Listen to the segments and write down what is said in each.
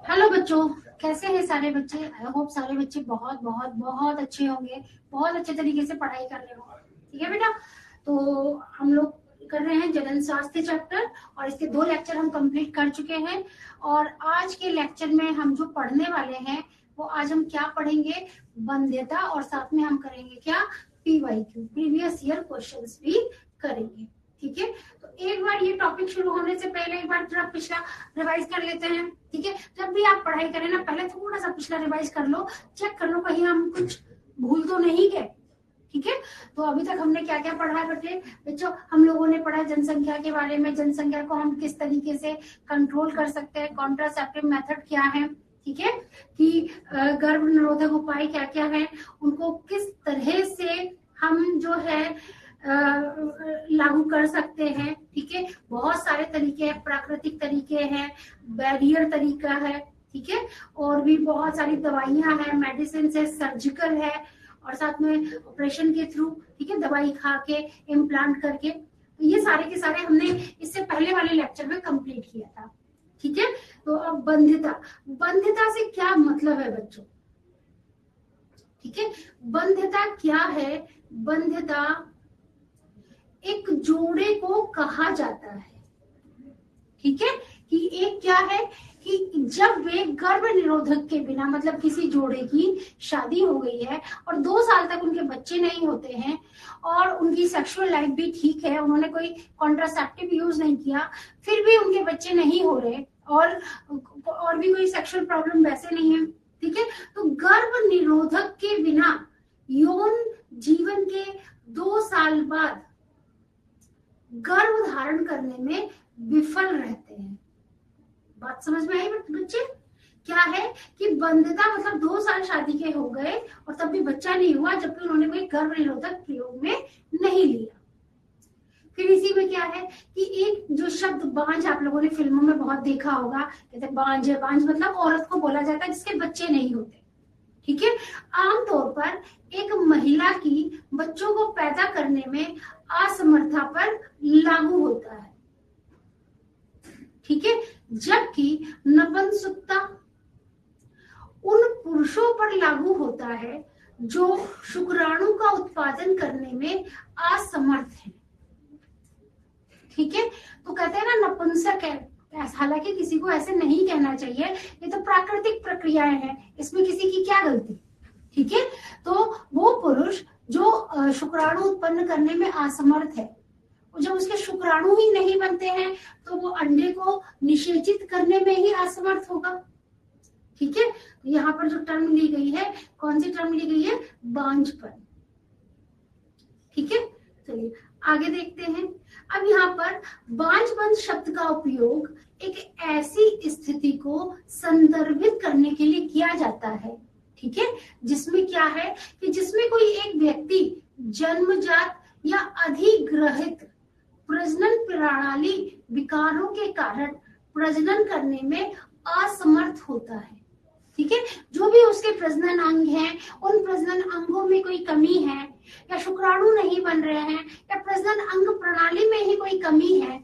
Hello बच्चों, कैसे हैं सारे बच्चे। आई होप सारे बच्चे बहुत बहुत बहुत अच्छे होंगे, बहुत अच्छे तरीके से पढ़ाई कर रहे हो। ठीक है बेटा, तो हम लोग कर रहे हैं जनन स्वास्थ्य चैप्टर और इसके 2 लेक्चर हम कंप्लीट कर चुके हैं। और आज के लेक्चर में हम जो पढ़ने वाले हैं वो आज हम क्या पढ़ेंगे, वंध्यता, और साथ में हम करेंगे क्या, पीवाईक्यू, प्रीवियस ईयर क्वेश्चंस भी करेंगे। ठीक है, तो एक बार ये टॉपिक शुरू होने से पहले एक बार थोड़ा पिछला रिवाइज कर लेते हैं। ठीक है, जब भी आप पढ़ाई करें ना, पहले थोड़ा सा पिछला रिवाइज कर लो, चेक कर लो कहीं हम कुछ भूल तो नहीं गए। ठीक है, तो अभी तक हमने क्या क्या पढ़ा है बच्चों। हम लोगों ने पढ़ा जनसंख्या के बारे में, जनसंख्या को हम किस तरीके से कंट्रोल कर सकते हैं, कॉन्ट्रासेप्टिव मेथड क्या है। ठीक है, कि गर्भ निरोधक उपाय क्या क्या है, उनको किस तरह से हम जो है लागू कर सकते हैं। ठीक है, बहुत सारे तरीके हैं, प्राकृतिक तरीके हैं, बैरियर तरीका है। ठीक है, और भी बहुत सारी दवाइयां हैं, मेडिसिन है, सर्जिकल है, और साथ में ऑपरेशन के थ्रू। ठीक है, दवाई खा के, इम्प्लांट करके, तो ये सारे के सारे हमने इससे पहले वाले लेक्चर में कंप्लीट किया था। ठीक है, तो अब बंध्यता, बंध्यता से क्या मतलब है बच्चों। ठीक है, बंध्यता क्या है, बंध्यता एक जोड़े को कहा जाता है। ठीक है, कि एक क्या है कि जब वे गर्भ निरोधक के बिना, मतलब किसी जोड़े की शादी हो गई है और 2 साल तक उनके बच्चे नहीं होते हैं और उनकी सेक्सुअल लाइफ भी ठीक है, उन्होंने कोई कॉन्ट्रासेप्टिव यूज नहीं किया, फिर भी उनके बच्चे नहीं हो रहे और भी कोई सेक्सुअल प्रॉब्लम वैसे नहीं है। ठीक है, तो गर्भ निरोधक के बिना यौन जीवन के 2 साल बाद गर्भ धारण करने में विफल रहते हैं। बात समझ में आई बच्चे। क्या है कि बंध्यता मतलब 2 साल शादी के हो गए और तब भी बच्चा नहीं हुआ, जबकि उन्होंने कोई गर्भ निरोधक प्रयोग में नहीं लिया। फिर इसी में क्या है कि एक जो शब्द बांझ आप लोगों ने फिल्मों में बहुत देखा होगा, कहते बांझ है, बांझ मतलब औरत को बोला जाता है जिसके बच्चे नहीं होते। ठीक है, आमतौर पर एक महिला की बच्चों को पैदा करने में असमर्थता पर लागू होता है। ठीक है, जबकि नपुंसकता उन पुरुषों पर लागू होता है जो शुक्राणु का उत्पादन करने में असमर्थ है। ठीक है, तो कहते हैं ना नपुंसक है, हालांकि किसी को ऐसे नहीं कहना चाहिए, ये तो प्राकृतिक प्रक्रियाएं हैं, इसमें किसी की क्या गलती। ठीक है, तो वो पुरुष जो शुक्राणु उत्पन्न करने में असमर्थ है, जब उसके शुक्राणु ही नहीं बनते हैं तो वो अंडे को निषेचित करने में ही असमर्थ होगा। ठीक है, तो यहाँ पर जो टर्म ली गई है, कौन सी टर्म ली गई है, बांझपन। ठीक है, चलिए आगे देखते हैं। अब यहाँ पर बांझपन शब्द का उपयोग एक ऐसी स्थिति को संदर्भित करने के लिए किया जाता है, ठीक है, जिसमें क्या है कि जिसमें कोई एक व्यक्ति जन्मजात या अधिग्रहित प्रजनन प्रणाली विकारों के कारण प्रजनन करने में असमर्थ होता है। ठीक है, जो भी उसके प्रजनन अंग हैं, उन प्रजनन अंगों में कोई कमी है, या शुक्राणु नहीं बन रहे हैं, या प्रजनन अंग प्रणाली में ही कोई कमी है।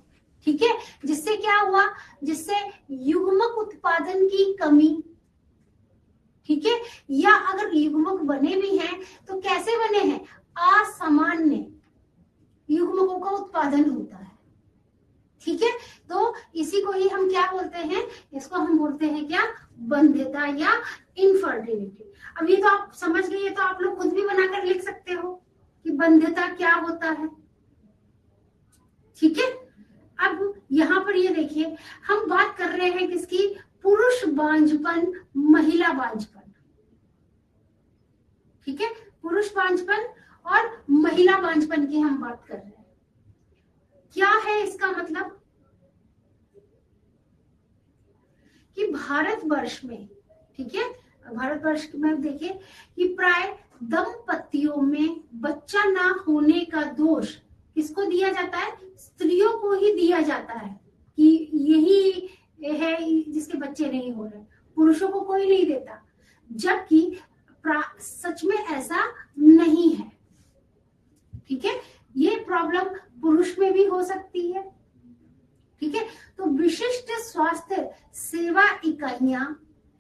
ठीक है, जिससे क्या हुआ, जिससे युग्मक उत्पादन की कमी। ठीक है, या अगर युग्मक बने भी हैं तो कैसे बने हैं, असामान्य युग्मकों का उत्पादन होता है। ठीक है, तो इसी को ही हम क्या बोलते हैं, इसको हम बोलते हैं क्या, बंध्यता या इनफर्टिलिटी। अब ये तो आप समझ गए, तो आप लोग खुद भी बनाकर लिख सकते हो कि बंध्यता क्या होता है। ठीक है, अब यहाँ पर ये देखिए, हम बात कर रहे हैं किसकी, पुरुष बांझपन, महिला बांझपन। ठीक है, पुरुष बांझपन और महिला बांझपन की हम बात कर रहे हैं। क्या है इसका मतलब कि भारतवर्ष में, ठीक है, भारतवर्ष में देखिए कि प्राय दंपतियों में बच्चा ना होने का दोष किसको दिया जाता है, स्त्रियों को ही दिया जाता है, कि यही है जिसके बच्चे नहीं हो रहे, पुरुषों को कोई नहीं देता, जबकि सच में ऐसा नहीं है। ठीक है, ये प्रॉब्लम पुरुष में भी हो सकती है। ठीक है, तो विशिष्ट स्वास्थ्य सेवा इकाइयां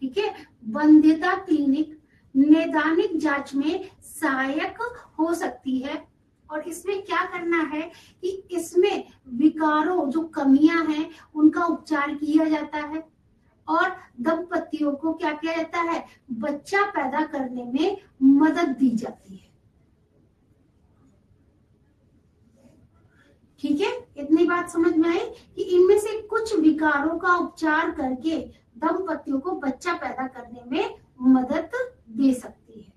ठीक है। वंध्यता क्लिनिक नैदानिक जांच में सहायक हो सकती है। और इसमें क्या करना है कि इसमें विकारों जो कमियां हैं उनका उपचार किया जाता है और दंपतियों को क्या किया जाता है, बच्चा पैदा करने में मदद दी जाती है। ठीक है, इतनी बात समझ में आई कि इनमें से कुछ विकारों का उपचार करके दंपतियों को बच्चा पैदा करने में मदद दे सकती है।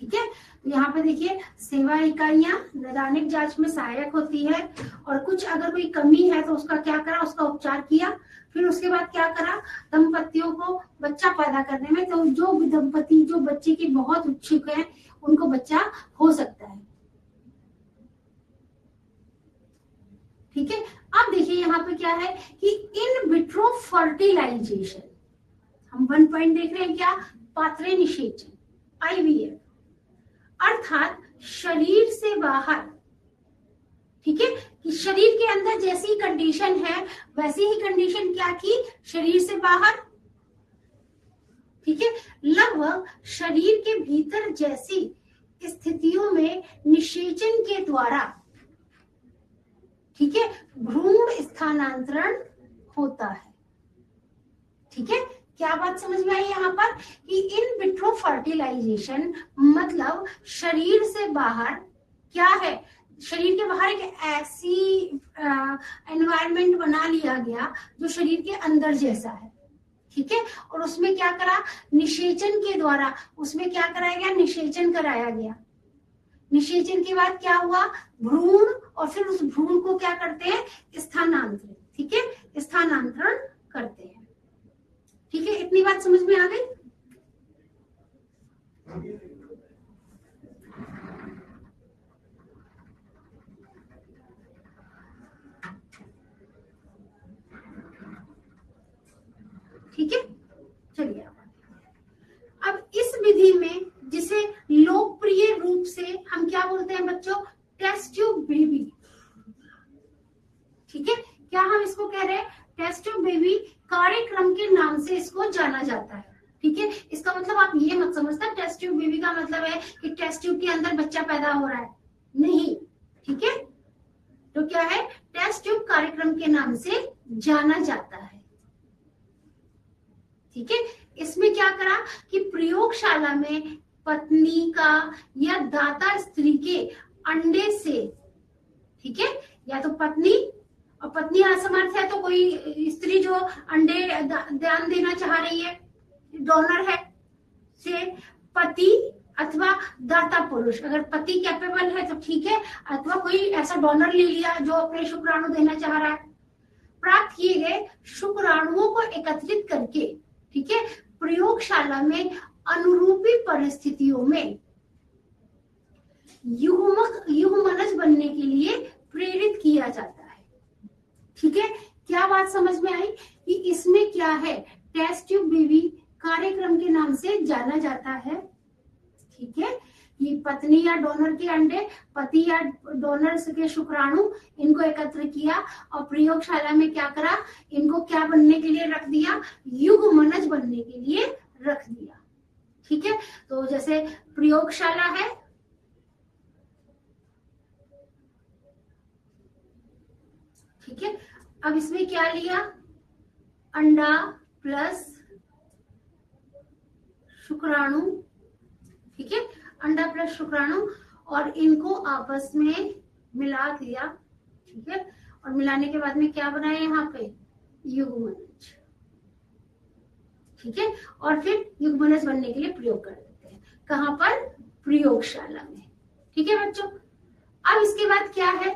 ठीक है, तो यहाँ पे देखिए सेवा इकाइयां नैदानिक जांच में सहायक होती है और कुछ अगर कोई कमी है तो उसका क्या करा, उसका उपचार किया। फिर उसके बाद क्या करा, दंपतियों को बच्चा पैदा करने में, तो जो दंपति जो बच्चे की बहुत इच्छुक है उनको बच्चा हो सकता है। ठीक है, अब देखिए यहाँ पे क्या है कि इन विट्रो फर्टिलाइजेशन, हम 1 पॉइंट देख रहे हैं क्या, पात्रे निषेचन, आईवीएफ, अर्थात शरीर से बाहर। ठीक है, कि शरीर के अंदर जैसी कंडीशन है वैसी ही कंडीशन क्या की, शरीर से बाहर। ठीक है, लगभग शरीर के भीतर जैसी स्थितियों में निषेचन के द्वारा, ठीक है, भ्रूण स्थानांतरण होता है। ठीक है, क्या बात समझ में आई यहाँ पर कि इन विट्रो फर्टिलाइजेशन मतलब शरीर से बाहर क्या है, शरीर के बाहर एक ऐसी एनवायरनमेंट बना लिया गया जो शरीर के अंदर जैसा है। ठीक है, और उसमें क्या करा, निषेचन के द्वारा उसमें क्या कराया गया, निषेचन कराया गया। निषेचन के बाद क्या हुआ, भ्रूण, और फिर उस भ्रूण को क्या करते हैं, स्थानांतरण। ठीक है, स्थानांतरण करते हैं। ठीक है, इतनी बात समझ में आ गई। ठीक है, चलिए अब इस विधि में जिसे लोकप्रिय रूप से हम क्या बोलते हैं बच्चों, टेस्ट ट्यूब बेबी। ठीक है, क्या हम इसको कह रहे हैं, टेस्ट ट्यूब बेबी कार्यक्रम के नाम से इसको जाना जाता है। ठीक है, इसका मतलब आप ये मत समझना टेस्ट ट्यूब बेबी का मतलब है कि टेस्ट ट्यूब के अंदर बच्चा पैदा हो रहा है, नहीं। ठीक है, तो क्या है, टेस्ट ट्यूब कार्यक्रम के नाम से जाना जाता है। ठीक है, इसमें क्या करा कि प्रयोगशाला में पत्नी का या दाता स्त्री के अंडे से, ठीक है, या तो पत्नी, और पत्नी असमर्थ है तो कोई स्त्री जो अंडे दान देना चाह रही है, डोनर है, से पति अथवा दाता पुरुष, अगर पति कैपेबल है तो ठीक है, अथवा कोई ऐसा डोनर ले लिया जो अपने शुक्राणु देना चाह रहा है, प्राप्त किए गए शुक्राणुओं को एकत्रित करके, ठीक है, प्रयोगशाला में अनुरूपी परिस्थितियों में युग्मनज बनने के लिए प्रेरित किया जाता है। ठीक है, क्या बात समझ में आई कि इसमें क्या है, टेस्ट ट्यूब बेबी कार्यक्रम के नाम से जाना जाता है। ठीक है, कि पत्नी या डोनर के अंडे, पति या डोनर के शुक्राणु, इनको एकत्र किया और प्रयोगशाला में क्या करा, इनको क्या बनने के लिए रख दिया, युग्मनज बनने के लिए रख दिया। ठीक है, तो जैसे प्रयोगशाला है, ठीक है, अब इसमें क्या लिया, अंडा प्लस शुक्राणु। ठीक है, अंडा प्लस शुक्राणु, और इनको आपस में मिला दिया। ठीक है, और मिलाने के बाद में क्या बनाया यहाँ पे, युग्मनज। ठीक है, और फिर युग्मनज बनने के लिए प्रयोग कर देते हैं, कहां पर, प्रयोगशाला में। ठीक है बच्चों, अब इसके बाद क्या है,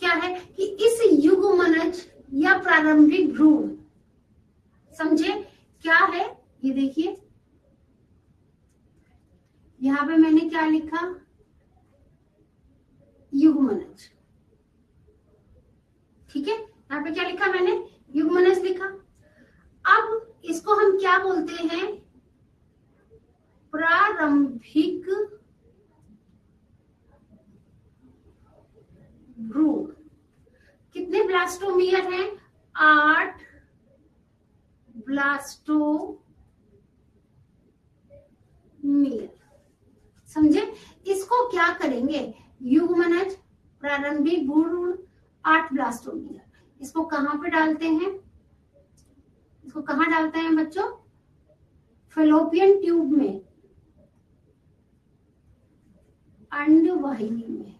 क्या है कि इस युग्मनज या प्रारंभिक भ्रूण, समझे क्या है, ये देखिए यहां पे मैंने क्या लिखा, युग्मनज। ठीक है, यहाँ पे क्या लिखा मैंने, युग्मनज लिखा। अब इसको हम क्या बोलते हैं, प्रारंभिक भ्रूण। कितने ब्लास्टोमियर हैं, 8 ब्लास्टोमियर। समझे? इसको क्या करेंगे? युग्मनज, प्रारंभिक भ्रूण, 8 ब्लास्टोमियर। इसको कहां पे डालते हैं? इसको कहां डालते हैं बच्चों? फेलोपियन ट्यूब में, अंडवाहिनी में।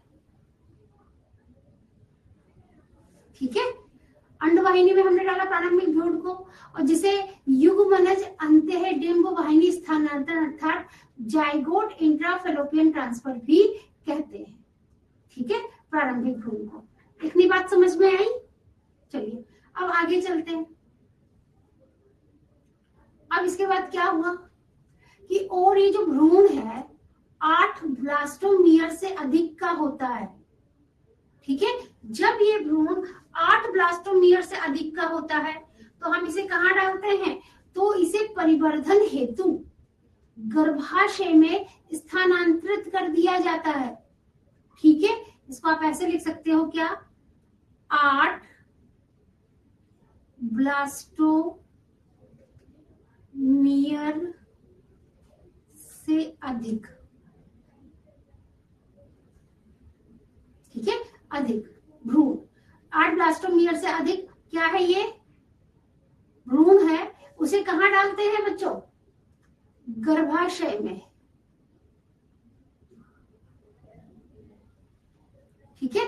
ठीक है, अंडवाहिनी में हमने डाला प्रारंभिक भ्रूण को, और जिसे युग्मनज अंतः डिंब वाहिनी स्थानांतरण अर्थात जाइगोट इंट्राफेलोपियन ट्रांसफर भी कहते हैं। ठीक है, प्रारंभिक भ्रूण को। इतनी बात समझ में आई? चलिए अब आगे चलते हैं। अब इसके बाद क्या हुआ कि और ये जो भ्रूण है 8 ब्लास्टोमियर से अधिक का होता है। ठीक है, जब ये भ्रूण 8 ब्लास्टोमियर से अधिक का होता है तो हम इसे कहाँ डालते हैं? तो इसे परिवर्धन हेतु गर्भाशय में स्थानांतरित कर दिया जाता है। ठीक है, इसको आप ऐसे लिख सकते हो क्या? 8 ब्लास्टोमियर से अधिक। ठीक है, अधिक भ्रूण, 8 ब्लास्टोमियर से अधिक क्या है? ये भ्रूण है, उसे कहां डालते हैं बच्चों? गर्भाशय में। ठीक है,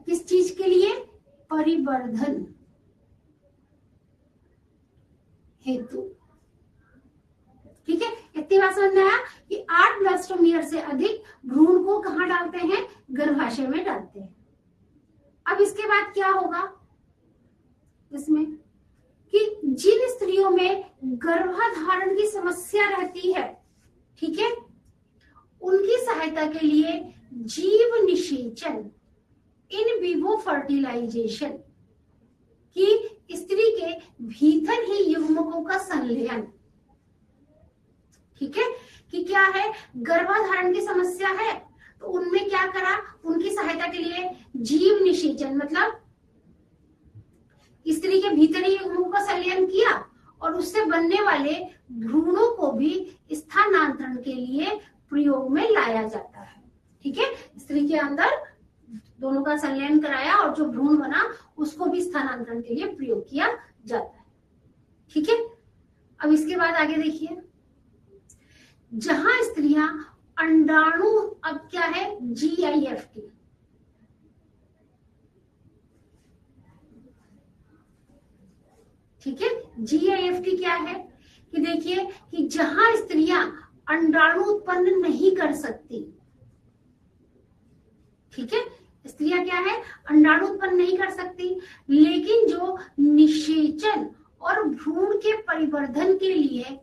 किस चीज के लिए? परिवर्धन हेतु। ठीक है, इतनी बात समझ में आया कि 8 ब्लास्टोमियर से अधिक भ्रूण को कहां डालते हैं? गर्भाशय में डालते हैं। अब इसके बाद क्या होगा इसमें कि जिन स्त्रियों में गर्भाधारण की समस्या रहती है, ठीक है, उनकी सहायता के लिए जीव निषेचन, इन विवो फर्टिलाइजेशन की स्त्री के भीतर ही युग्मकों का संलयन। ठीक है, कि क्या है? गर्भाधारण की समस्या है तो उनमें क्या करा? उनकी सहायता के लिए जीव निषेचन, मतलब स्त्री के भीतर ही युग्मकों का संलयन किया और उससे बनने वाले भ्रूणों को भी स्थानांतरण के लिए प्रयोग में लाया जाता है। ठीक है, स्त्री के अंदर दोनों का संलयन कराया और जो भ्रूण बना उसको भी स्थानांतरण के लिए प्रयोग किया जाता है। ठीक है, अब इसके बाद आगे देखिए, जहां स्त्रियां अंडाणु, अब क्या है? GIFT, ठीक है, GIFT क्या है कि देखिए कि जहां स्त्रियां अंडाणु उत्पन्न नहीं कर सकती। ठीक है, स्त्रियां क्या है? अंडाणु उत्पन्न नहीं कर सकती, लेकिन जो निषेचन और भ्रूण के परिवर्धन के लिए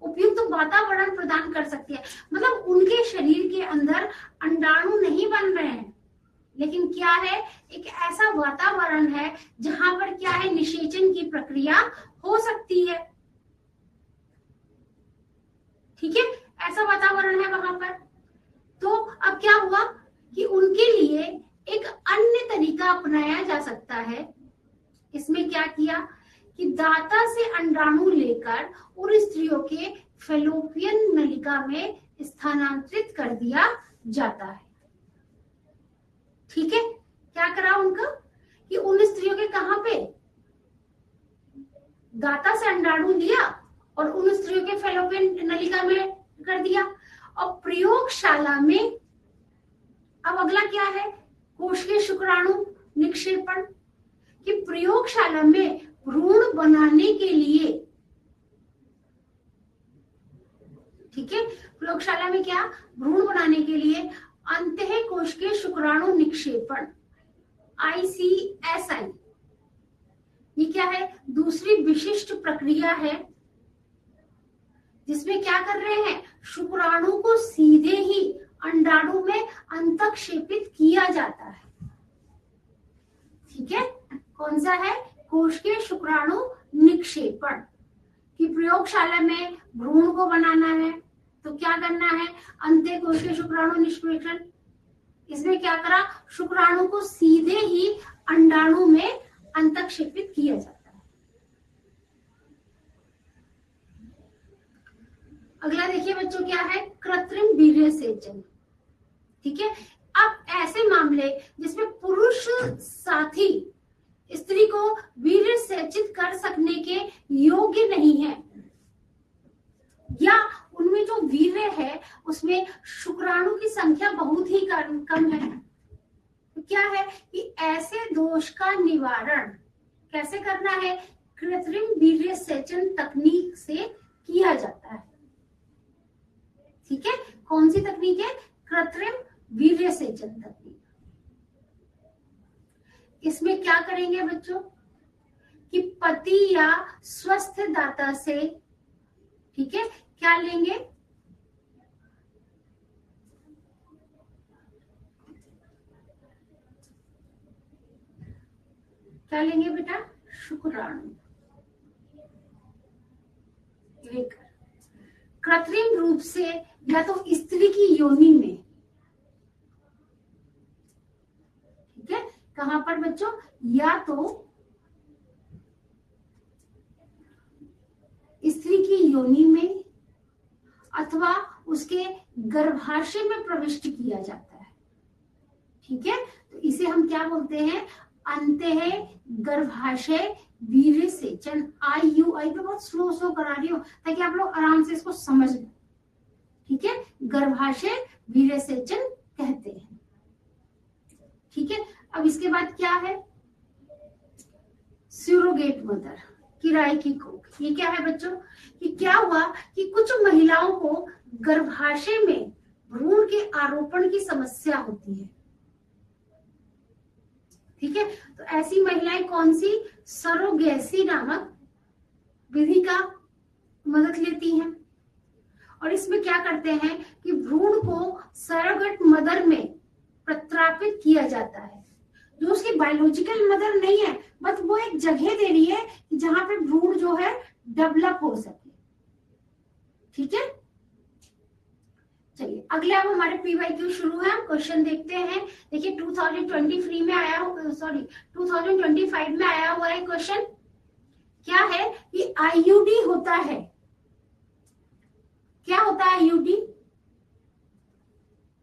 उपयुक्त वातावरण प्रदान कर सकती है। मतलब उनके शरीर के अंदर अंडाणु नहीं बन रहे हैं, लेकिन क्या है? एक ऐसा वातावरण है जहां पर क्या है? निषेचन की प्रक्रिया हो सकती है। ठीक है, ऐसा वातावरण है वहां पर। तो अब क्या हुआ कि उनके लिए एक अन्य तरीका अपनाया जा सकता है। इसमें क्या किया कि दाता से अंडाणु लेकर उन स्त्रियों के फेलोपियन नलिका में स्थानांतरित कर दिया जाता है। ठीक है, क्या करा उनका कि उन स्त्रियों के कहां पे? दाता से अंडाणु लिया और उन स्त्रियों के फेलोपियन नलिका में कर दिया। और प्रयोगशाला में अब अगला क्या है? कोशिकीय शुक्राणु निक्षेपण। कि प्रयोगशाला में भ्रूण बनाने के लिए, ठीक है, प्रयोगशाला में क्या? भ्रूण बनाने के लिए अंतः कोशिकीय शुक्राणु निक्षेपण, ICSI, ये क्या है? दूसरी विशिष्ट प्रक्रिया है जिसमें क्या कर रहे हैं? शुक्राणु को सीधे ही अंडाणु में अंतःक्षेपित किया जाता है। ठीक है, कौन सा है? कोशिकीय शुक्राणु निक्षेपण। कि प्रयोगशाला में भ्रूण को बनाना है तो क्या करना है? अंत्य कोशिकीय शुक्राणु निक्षेपण। इसमें क्या करा? शुक्राणु को सीधे ही अंडाणु में अंतःक्षेपित किया जाता है। अगला देखिए बच्चों क्या है, कृत्रिम वीर्य सेचन। ठीक है, अब ऐसे मामले जिसमें पुरुष साथी स्त्री को वीर्य सेचित कर सकने के योग्य नहीं है, या उनमें जो वीर्य है उसमें शुक्राणु की संख्या बहुत ही कम है, तो क्या है कि ऐसे दोष का निवारण कैसे करना है, कृत्रिम वीर्य सेचन तकनीक से किया जाता है। ठीक है, कौन सी तकनीक है, कृत्रिम वीर्य सेचन तकनीक। इसमें क्या करेंगे बच्चों कि पति या स्वस्थ दाता से, ठीक है, क्या लेंगे, क्या लेंगे बेटा, शुक्राणु लेकर कृत्रिम रूप से या तो स्त्री की योनि में, ठीक है, कहां पर बच्चों, या तो स्त्री की योनि में अथवा उसके गर्भाशय में प्रविष्ट किया जाता है। ठीक है, तो इसे हम क्या बोलते हैं, अंतः गर्भाशय वीर्य सेचन। IUI पे बहुत स्लो करा रही हूँ ताकि आप लोग आराम से इसको समझ लें। ठीक है, गर्भाशय वीर्य सेचन कहते हैं। ठीक है, अब इसके बाद क्या है, स्यूरोगेट मदर, किराए की कोख। ये क्या है बच्चों कि क्या हुआ कि कुछ महिलाओं को गर्भाशय में भ्रूण के आरोपण की समस्या होती है। ठीक है, तो ऐसी महिलाएं कौन सी, सरोगेसी नामक विधि का मदद लेती हैं, और इसमें क्या करते हैं कि भ्रूण को सरोगेट मदर में प्रत्यापित किया जाता है, जो उसकी बायोलॉजिकल मदर नहीं है, बस वो एक जगह दे रही है कि जहां पे भ्रूण जो है डेवलप हो सके। ठीक है, चलिए अगले अब हमारे PYQ शुरू है, हम क्वेश्चन देखते हैं। देखिए 2023 में आया, 2025 में आया हुआ है क्वेश्चन। क्या है कि IUD होता है, क्या होता है IUD,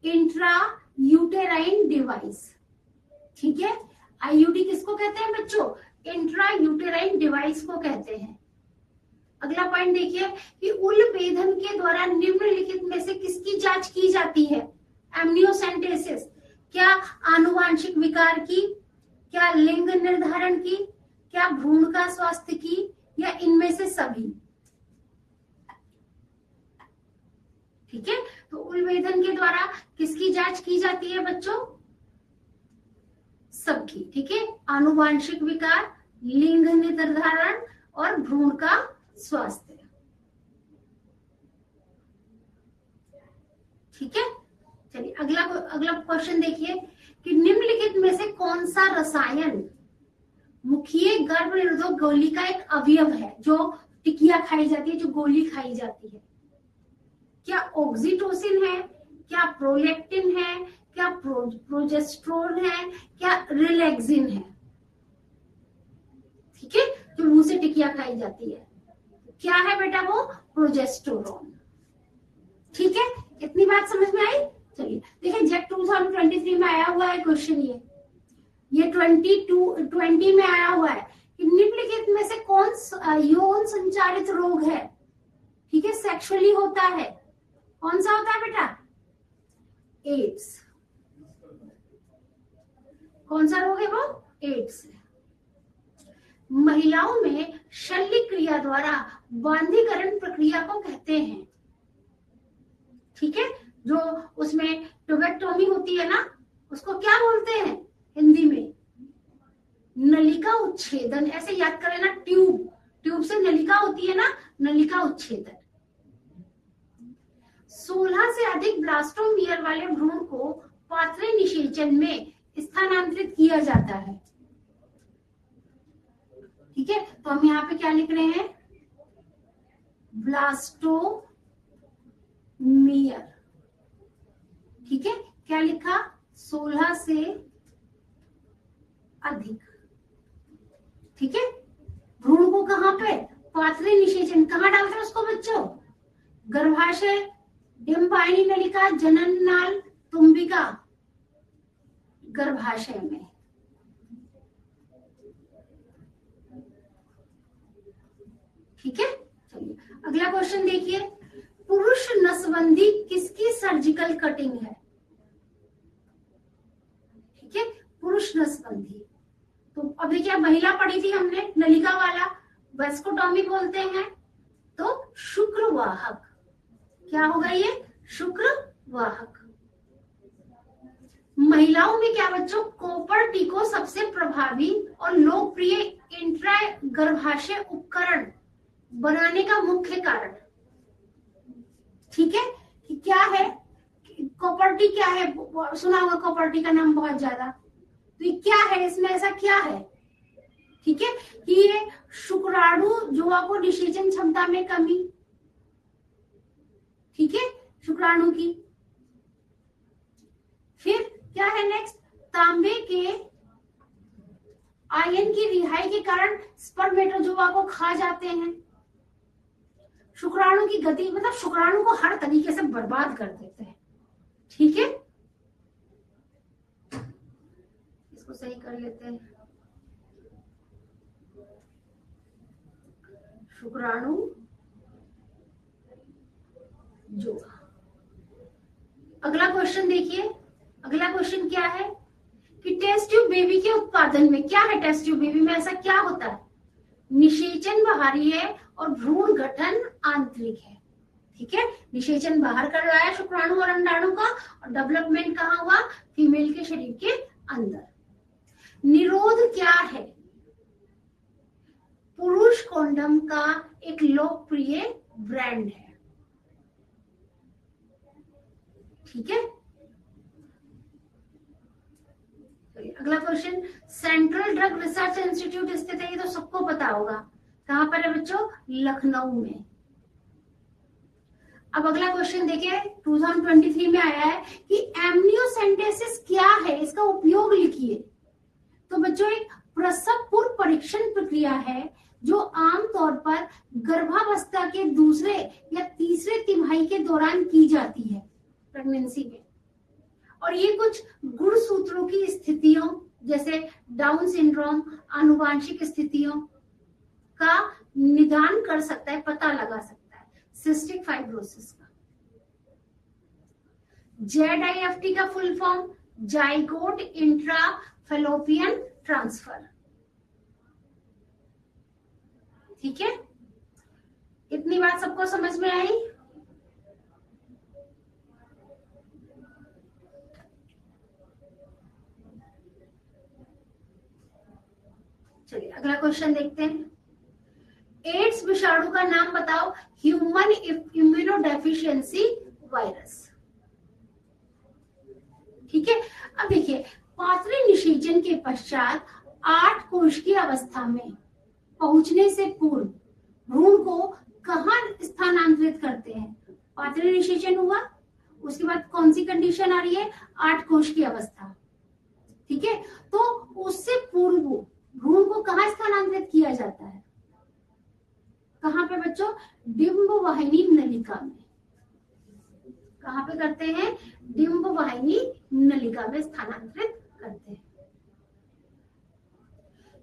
इंट्रा यूटेराइन डिवाइस। ठीक है, IUD किसको कहते हैं बच्चों, इंट्रा यूटेराइन डिवाइस को कहते हैं। अगला पॉइंट देखिए कि उलभेदन के द्वारा निम्नलिखित में से किसकी जांच की जाती है, एमनियोसेंटेसिस, क्या आनुवांशिक विकार की, क्या लिंग निर्धारण की, क्या भ्रूण का स्वास्थ्य की, या इनमें से सभी। ठीक है, तो उलभेदन के द्वारा किसकी जांच की जाती है बच्चों, सबकी। ठीक है, आनुवांशिक विकार, लिंग निर्धारण और भ्रूण का स्वास्थ्य। ठीक है, चलिए अगला क्वेश्चन देखिए कि निम्नलिखित में से कौन सा रसायन मुखीय गर्भ निरोधक गोली का एक अवयव है, जो टिकिया खाई जाती है, जो गोली खाई जाती है। क्या ऑक्सीटोसिन है, क्या प्रोलेक्टिन है, क्या प्रोजेस्ट्रोन है, क्या रिलैक्सिन है। ठीक है, जो मुंह से टिकिया खाई जाती है, क्या है बेटा वो, प्रोजेस्टेरोन। ठीक है, इतनी बात समझ में आई। चलिए देखिए जेट 2023 में आया हुआ है क्वेश्चन, ये 2020 में आया हुआ है कि निम्नलिखित में से कौन यौन संचारित रोग है। ठीक है, सेक्सुअली होता है, कौन सा होता है बेटा, एड्स। कौन सा रोग है वो, एड्स। महिलाओं में शल्य क्रिया द्वारा बांधीकरण प्रक्रिया को कहते हैं। ठीक है, जो उसमें ट्यूबेक्टोमी होती है ना, उसको क्या बोलते हैं हिंदी में, नलिका उच्छेदन। ऐसे याद करें ना, ट्यूब से नलिका होती है ना, नलिका उच्छेदन। 16 से अधिक ब्लास्टोमियर वाले भ्रूण को पाथरे निषेचन में स्थानांतरित किया जाता है। ठीक है, तो हम यहाँ पे क्या लिख रहे हैं, ब्लास्टोमियर। ठीक है, क्या लिखा, 16 से अधिक। ठीक है, भ्रूण को कहां पे, पाथरे निषेचन, कहां डालते हैं उसको बच्चों, गर्भाशय, डिम्बाशयी नलिका, जनन नाल, तुम्बिका, गर्भाशय में। ठीक है, चलिए अगला क्वेश्चन देखिए, पुरुष नसबंदी किसकी सर्जिकल कटिंग है? ठीक है, पुरुष नसबंदी। तो अभी क्या महिला पढ़ी थी हमने, नलिका वाला, वेस्कोटॉमी बोलते हैं। तो शुक्रवाहक, क्या होगा ये? शुक्रवाहक। महिलाओं में क्या बच्चों, कोपर्टिको सबसे प्रभावी और लोकप्रिय इंट्रा गर्भाशय उपकरण बनाने का मुख्य कारण। ठीक है, कि क्या है, कॉपर्टी क्या है, सुना होगा कॉपर्टी का नाम बहुत ज्यादा। तो ये क्या है, इसमें ऐसा क्या है? ठीक है, कि ये शुक्राणु जुआ को निषेचन क्षमता में कमी। ठीक है, शुक्राणु की। फिर क्या है नेक्स्ट, तांबे के आयन की रिहाई के कारण स्पर्मेटोजोआ को खा जाते हैं। शुक्राणु की गति, मतलब शुक्राणु को हर तरीके से बर्बाद कर देते हैं। ठीक है, इसको सही कर लेते हैं। शुक्राणु जुआ। अगला क्वेश्चन देखिए, अगला क्वेश्चन क्या है कि टेस्ट ट्यूब बेबी के उत्पादन में क्या है, टेस्ट ट्यूब बेबी में ऐसा क्या होता है? निषेचन बाहरी है और भ्रूण गठन आंतरिक है। ठीक है, निषेचन बाहर कर रहा है शुक्राणु और अंडाणु का, और डेवलपमेंट कहाँ हुआ? फीमेल के शरीर के अंदर। निरोध क्या है? पुरुष कॉन्डम का एक लोकप्रिय ब्रांड है। ठीक है, अगला question, central drug research institute स्थित है, ये तो सबको पता होगा। कहां पर है बच्चों? लखनऊ में। अब अगला क्वेश्चन देखिए, 2023 में आया है कि एमनियोसेंटेसिस क्या है, इसका उपयोग लिखिए। तो बच्चों एक प्रसव पूर्व परीक्षण प्रक्रिया है जो आमतौर पर गर्भावस्था के दूसरे या तीसरे तिमाही के दौरान की जाती है प्रेगनेंसी में, और ये कुछ गुणसूत्रों की स्थितियों जैसे डाउन सिंड्रोम, आनुवांशिक स्थितियों का निदान कर सकता है, पता लगा सकता है। सिस्टिक फाइब्रोसिस का ZIFT का full form zygote intra fallopian transfer. ठीक है, इतनी बात सबको समझ में आई? चलिए अगला क्वेश्चन देखते हैं, एड्स विषाणु का नाम बताओ। Human immunodeficiency virus. ठीक है, अब देखिए, पात्र निषेचन के पश्चात 8 कोश की अवस्था में पहुंचने से पूर्व भ्रूण को कहाँ स्थानांतरित करते हैं? पात्र निषेचन हुआ, उसके बाद कौन सी कंडीशन आ रही है? 8 कोश की अवस्था। ठीक है, तो उससे पूर्व भ्रूण को कहाँ स्थानांतरित किया जाता है? कहाँ पे बच्चों? डिंब वाहिनी नलिका में। कहाँ पे करते हैं? डिंब वाहिनी नलिका में स्थानांतरित करते हैं।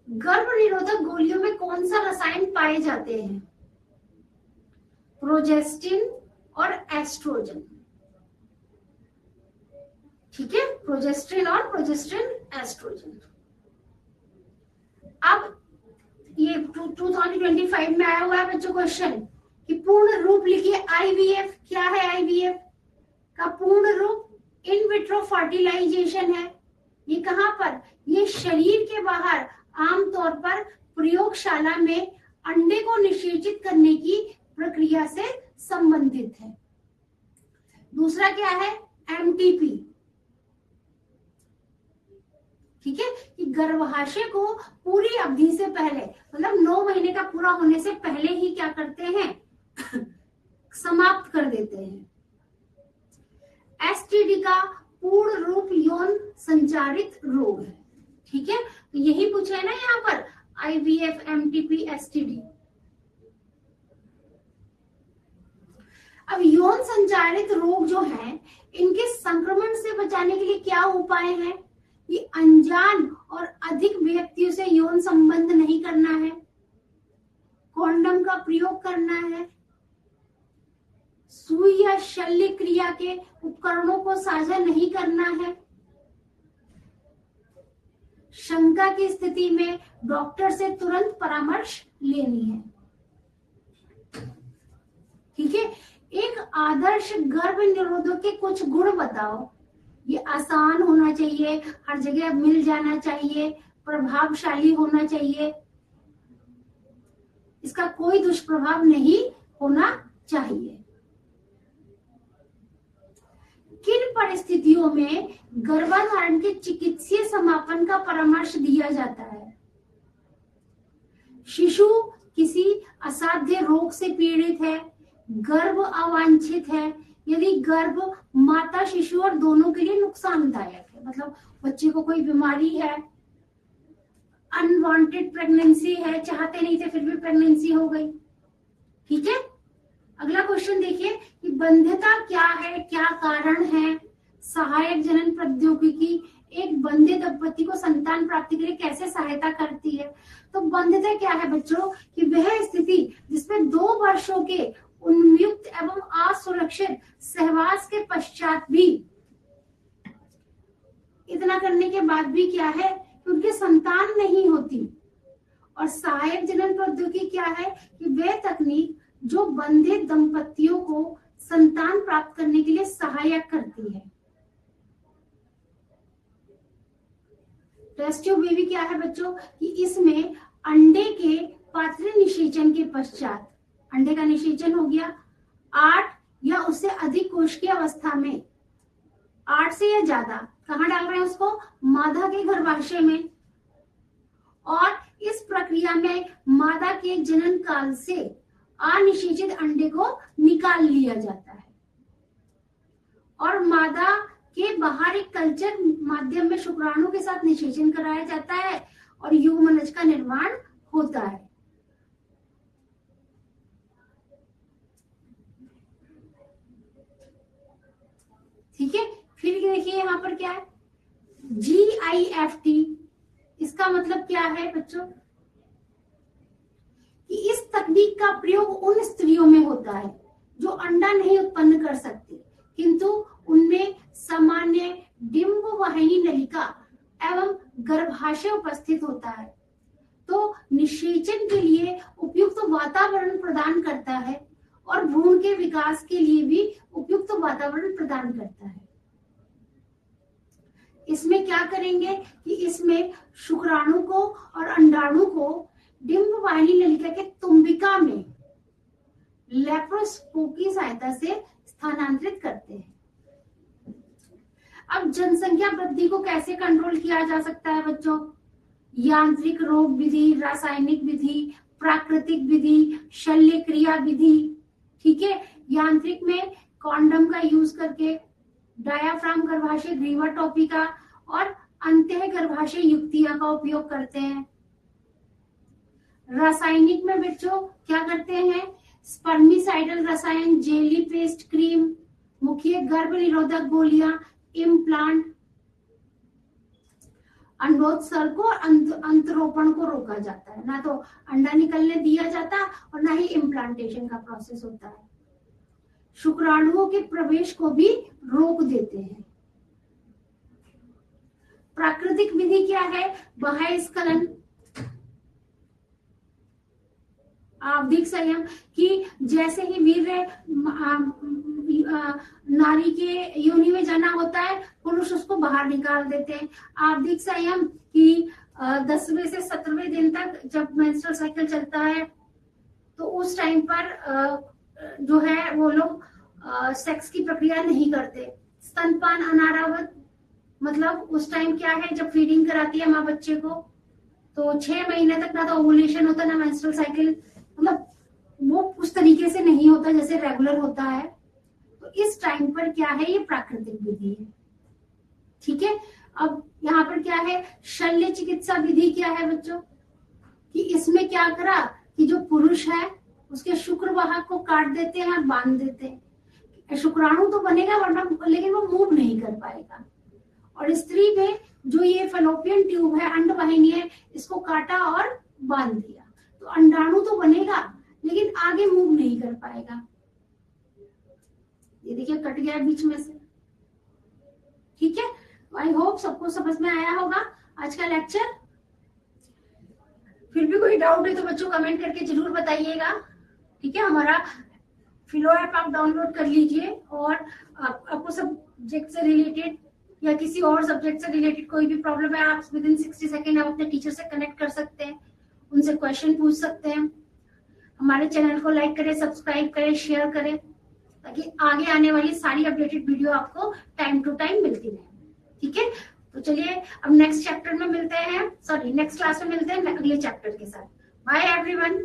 गर्भ निरोधक गोलियों में कौन सा रसायन पाए जाते हैं? प्रोजेस्टिन और एस्ट्रोजन। ठीक है, प्रोजेस्टिन और प्रोजेस्टिन एस्ट्रोजन। अब ये 2025 में आया हुआ है बच्चों क्वेश्चन कि पूर्ण रूप लिखिए आईवीएफ। क्या है आईवीएफ का पूर्ण रूप? इन विट्रो फर्टिलाइजेशन है। ये कहां पर? ये शरीर के बाहर आमतौर पर प्रयोगशाला में अंडे को निषेचित करने की प्रक्रिया से संबंधित है। दूसरा क्या है? एमटीपी। ठीक है, कि गर्भाशय को पूरी अवधि से पहले, मतलब 9 महीने का पूरा होने से पहले ही क्या करते हैं? समाप्त कर देते हैं। एसटीडी का पूर्ण रूप यौन संचारित रोग है। ठीक है, तो यही पूछा है ना यहाँ पर, आईवीएफ, एमटीपी, एसटीडी। अब यौन संचारित रोग जो हैं, इनके संक्रमण से बचाने के लिए क्या उपाय हैं? ये अनजान और अधिक व्यक्तियों से यौन संबंध नहीं करना है, कॉन्डम का प्रयोग करना है, सुई या शल्य क्रिया के उपकरणों को साझा नहीं करना है, शंका की स्थिति में डॉक्टर से तुरंत परामर्श लेनी है। ठीक है, एक आदर्श गर्भ निरोधक के कुछ गुण बताओ। ये आसान होना चाहिए, हर जगह मिल जाना चाहिए, प्रभावशाली होना चाहिए, इसका कोई दुष्प्रभाव नहीं होना चाहिए। किन परिस्थितियों में गर्भाधारण के चिकित्सीय समापन का परामर्श दिया जाता है? शिशु किसी असाध्य रोग से पीड़ित है, गर्भ अवांछित है, यदि गर्भ माता शिशु और दोनों के लिए नुकसानदायक है, मतलब बच्चे को कोई बीमारी है, अनवांटेड प्रेगनेंसी है, चाहते नहीं थे फिर भी प्रेगनेंसी हो गई। ठीक है, अगला क्वेश्चन देखिए कि बंध्यता क्या है, क्या कारण है? सहायक जनन प्रौद्योगिकी एक बंधे दंपति को संतान प्राप्ति के लिए कैसे सहायता करती है? तो बंध्यता क्या है बच्चों? कि वह स्थिति जिसमें 2 वर्षों के उन्मुक्त एवं असुरक्षित सहवास के पश्चात भी, इतना करने के बाद भी क्या है कि उनके संतान नहीं होती। और सहायक जनन प्रौद्योगिकी क्या है? कि वह तकनीक जो बंधे दंपतियों को संतान प्राप्त करने के लिए सहायक करती है। टेस्ट ट्यूब बेबी क्या है बच्चों? कि इसमें अंडे के पात्र निषेचन के पश्चात, अंडे का निषेचन हो गया, 8 या उससे अधिक कोश की अवस्था में, 8 से या ज्यादा, कहाँ डाल रहे हैं उसको? मादा के गर्भाशय में। और इस प्रक्रिया में मादा के जनन काल से अनिषेचित अंडे को निकाल लिया जाता है और मादा के बाहर एक कल्चर माध्यम में शुक्राणु के साथ निषेचन कराया जाता है और युग्मनज का निर्माण होता है। ठीक है, फिर देखिए यहाँ पर क्या है? GIFT, इसका मतलब क्या है बच्चों? कि इस तकनीक का प्रयोग उन स्त्रियों में होता है जो अंडा नहीं उत्पन्न कर सकती, किंतु उनमें सामान्य डिंब वाहिनी नलिका एवं गर्भाशय उपस्थित होता है, तो निषेचन के लिए उपयुक्त वातावरण प्रदान करता है और भ्रूण के विकास के लिए भी उपयुक्त वातावरण प्रदान करता है। इसमें क्या करेंगे कि इसमें शुक्राणु को और अंडाणु को डिंब वाहिनी नलिका के तुम्बिका में लेप्रोस्कोपी की सहायता से स्थानांतरित करते हैं। अब जनसंख्या वृद्धि को कैसे कंट्रोल किया जा सकता है बच्चों? यांत्रिक रोग विधि, रासायनिक विधि, प्राकृतिक विधि, शल्य क्रिया विधि। ठीक है, यांत्रिक में कॉन्डम का यूज करके, डायाफ्राम गर्भाशय ग्रीवा टॉपिका और अंतः गर्भाशय युक्तियां का उपयोग करते हैं। रासायनिक में बच्चों क्या करते हैं? स्पर्मिसाइडल रसायन, जेली पेस्ट, क्रीम, मुख्य गर्भ निरोधक गोलियां, इम्प्लांट, अंडोत्सर्ग को, अंतरोपण को रोका जाता है। ना तो अंडा निकलने दिया जाता और ना ही इम्प्लांटेशन का प्रोसेस होता है। शुक्राणुओं के प्रवेश को भी रोक देते हैं। प्राकृतिक विधि क्या है? बाह्य स्खलन, आवधिक संयम, कि जैसे ही वीर्य नारी के योनि में जाना होता है, पुरुष उसको बाहर निकाल देते हैं। आवधिक संयम कि 10वें से 17वें दिन तक जब मेंस्ट्रुअल साइकिल चलता है तो उस टाइम पर जो है वो लोग सेक्स की प्रक्रिया नहीं करते। स्तनपान अनारावत, मतलब उस टाइम क्या है, जब फीडिंग कराती है माँ बच्चे को तो 6 महीने तक ना तो ओवुलेशन होता ना मेंस्ट्रुअल साइकिल, मतलब वो उस तरीके से नहीं होता जैसे रेगुलर होता है। तो इस टाइम पर क्या है, ये प्राकृतिक विधि है। ठीक है, अब यहाँ पर क्या है, शल्य चिकित्सा विधि क्या है बच्चों? कि इसमें क्या करा कि जो पुरुष है उसके शुक्रवाहक को काट देते हैं और बांध देते हैं। शुक्राणु तो बनेगा वरना, लेकिन वो मूव नहीं कर पाएगा। और स्त्री में जो ये फेलोपियन ट्यूब है, अंडवाहिनी है, इसको काटा और बांध दिया, तो अंडाणु तो बनेगा लेकिन आगे मूव नहीं कर पाएगा। ये देखिए कट गया बीच में से। ठीक है, आई होप सबको समझ में आया होगा आज का लेक्चर। फिर भी कोई डाउट है तो बच्चों कमेंट करके जरूर बताइएगा। ठीक है, हमारा फिलो ऐप आप डाउनलोड कर लीजिए और आपको सब्जेक्ट से रिलेटेड या किसी और सब्जेक्ट से रिलेटेड कोई भी प्रॉब्लम है, आप विद इन 60 सेकेंड आप अपने टीचर से कनेक्ट कर सकते हैं, उनसे क्वेश्चन पूछ सकते हैं। हमारे चैनल को लाइक करें, सब्सक्राइब करें, शेयर करें, ताकि आगे आने वाली सारी अपडेटेड वीडियो आपको टाइम टू टाइम मिलती रहे। ठीक है, तो चलिए अब नेक्स्ट चैप्टर में मिलते हैं, सॉरी नेक्स्ट क्लास में मिलते हैं अगले चैप्टर के साथ। Bye everyone.